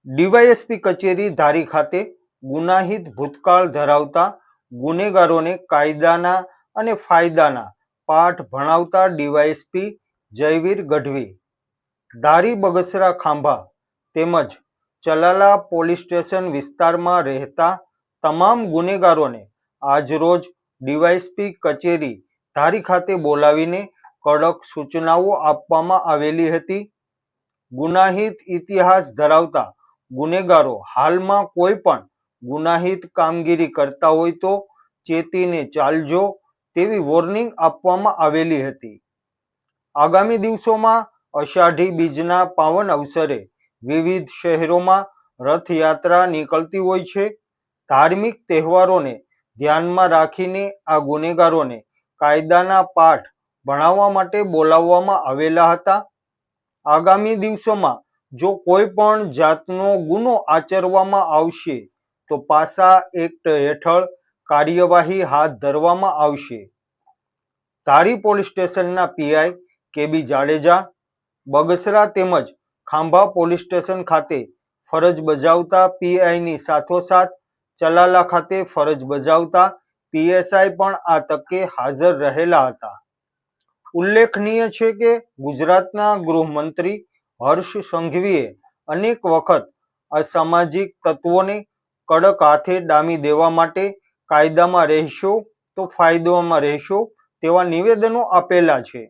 DYSP કચેરી ધારી ખાતે ગુનાહિત ભૂતકાળ ધરાવતા ગુનેગારોને કાયદાના અને ફાયદાના પાઠ ભણાવતા ડીવાયએસપી જયવીર ગઢવી ધારી બગસરા ખાંભા તેમજ ચલાલા પોલીસ સ્ટેશન વિસ્તારમાં રહેતા તમામ ગુનેગારોને આજરોજ ડીવાયએસપી કચેરી ધારી ખાતે બોલાવીને કડક સૂચનાઓ આપવામાં આવેલી હતી। ગુનાહિત ઇતિહાસ ધરાવતા ગુનેગારો હાલમાં કોઈ પણ ગુનાહિત કામગીરી કરતા હોય તો ચેતીને ચાલજો તેવી વોર્નિંગ આપવામાં આવેલી હતી। આગામી દિવસોમાં અષાઢી બીજના પાવન અવસરે વિવિધ શહેરોમાં રથયાત્રા નીકળતી હોય છે। ધાર્મિક તહેવારોને ધ્યાનમાં રાખીને આ ગુનેગારોને કાયદાના પાઠ ભણાવવા માટે બોલાવવામાં આવેલા હતા। આગામી દિવસોમાં જો કોઈ પણ જાતનો ગુનો આચરવામાં આવશે તો પાસા એક્ટ હેઠળ કાર્યવાહી હાથ ધરવામાં આવશે। ધારી પોલીસ સ્ટેશનના પીઆઈ કેબી જાડેજા, બગસરા તેમજ ખાંભા પોલીસ સ્ટેશન ખાતે ફરજ બજાવતા પીઆઈની સાથોસાથ ચલાલા ખાતે ફરજ બજાવતા પીએસઆઈ પણ આ તકે હાજર રહેલા હતા। ઉલ્લેખનીય છે કે ગુજરાતના ગૃહમંત્રી હર્ષ સંઘવીએ અનેક વખત અસામાજિક તત્વોને કડક હાથે ડામી દેવા માટે કાયદામાં રહેશો તો ફાયદામાં રહેશો તેવા નિવેદનો આપેલા છે।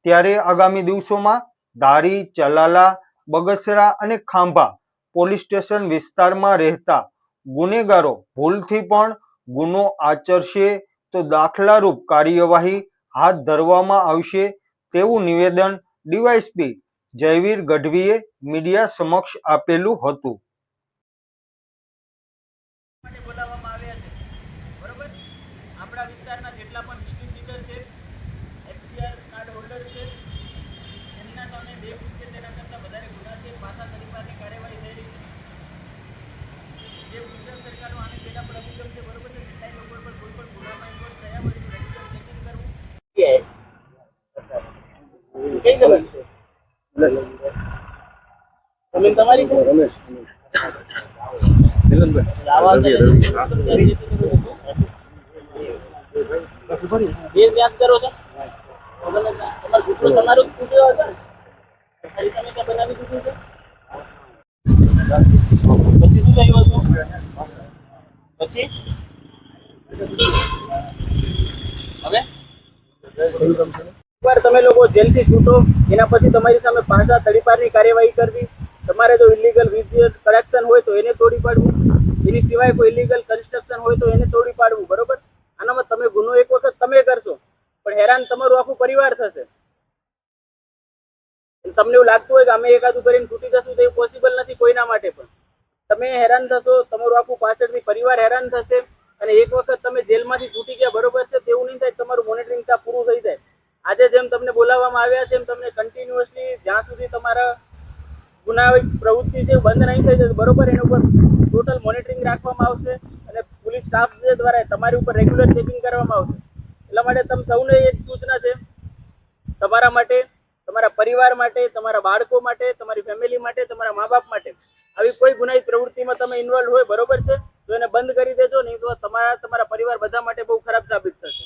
ત્યારે આગામી દિવસોમાં ધારી, ચલાલા, બગસરા અને ખાંભા પોલીસ સ્ટેશન વિસ્તારમાં રહેતા ગુનેગારો ભૂલથી પણ ગુનો આચરશે તો દાખલારૂપ કાર્યવાહી હાથ ધરવામાં આવશે તેવું નિવેદન ડીવાયએસપી જયવીર ગઢવીએ મીડિયા સમક્ષ આપેલું હતું। આપણા વિસ્તારના જેટલા પણ હિસ્ટ્રી સીટર છે, એફસીઆર કાર્ડ હોલ્ડર છે, એમના સામે 2 ફૂટ કે તેના કરતાં વધારે ગુના છે, પાસા તરીકાની કાર્યવાહી થઈ રહી છે। જે ગુજરાત સરકારનો આને પહેલા પણ અભિગમ છે, બરોબર છે, કેટલાય લોકો પર કોઈ પણ ગુનામાં ઇન્વોલ્વ થયા હોય તો રેગ્યુલર ચેકિંગ કરવું। કઈ જગ્યાએ જમીન તમારી છે? રમેશ વ્યાજ કરો છો તમારું તૂટ્યો હતો ને તમે ક્યાં બનાવી દીધું છે? પછી શું થયું હતું? પછી હવે એકવાર તમે લોકો જેલથી છૂટો એના પછી તમારી સામે પાસા તડીપારની કાર્યવાહી કરવી। તમારે જો ઇલીગલ વિઝિટ કરેક્શન હોય તો એને તોડી પાડવું, એની સિવાય કોઈ ઇલીગલ કન્સ્ટ્રક્શન હોય તો એને તોડી પાડવું, બરોબર। આનામાં તમે ગુનો એક વખત તમે કરશો પણ હેરાન તમારું આખું પરિવાર થશે। તમને એવું લાગતું હોય કે અમે એકાદું કરીને છૂટી જશું તો એ પોસિબલ નથી કોઈના માટે પણ। તમે હેરાન થશો, તમારું આખું પાછળથી પરિવાર હેરાન થશે અને એક વખત તમે જેલમાંથી છૂટી ગયા, બરોબર છે, તેવું નહીં થાય તમારું મોનિટરિંગ ત્યાં પૂરું થઈ જાય। આજે જેમ તમને બોલાવવામાં આવ્યા છે એમ તમને કન્ટિન્યુઅસલી જ્યાં સુધી તમારા ગુનાહિત પ્રવૃત્તિ છે બંધ નહીં થઈ જશે, બરોબર, એના ઉપર ટોટલ મોનિટરિંગ રાખવામાં આવશે અને પોલીસ સ્ટાફ દ્વારા તમારી ઉપર રેગ્યુલર ચેકિંગ કરવામાં આવશે। એટલા માટે તમે સૌને એક સૂચના છે, તમારા માટે, તમારા પરિવાર માટે, તમારા બાળકો માટે, તમારી ફેમિલી માટે, તમારા મા બાપ માટે આવી કોઈ ગુનાહિત પ્રવૃત્તિમાં તમે ઇન્વોલ્વ હોય, બરોબર છે, તો એને બંધ કરી દેજો, નહીં તો તમારા પરિવાર બધા માટે બહુ ખરાબ સાબિત થશે।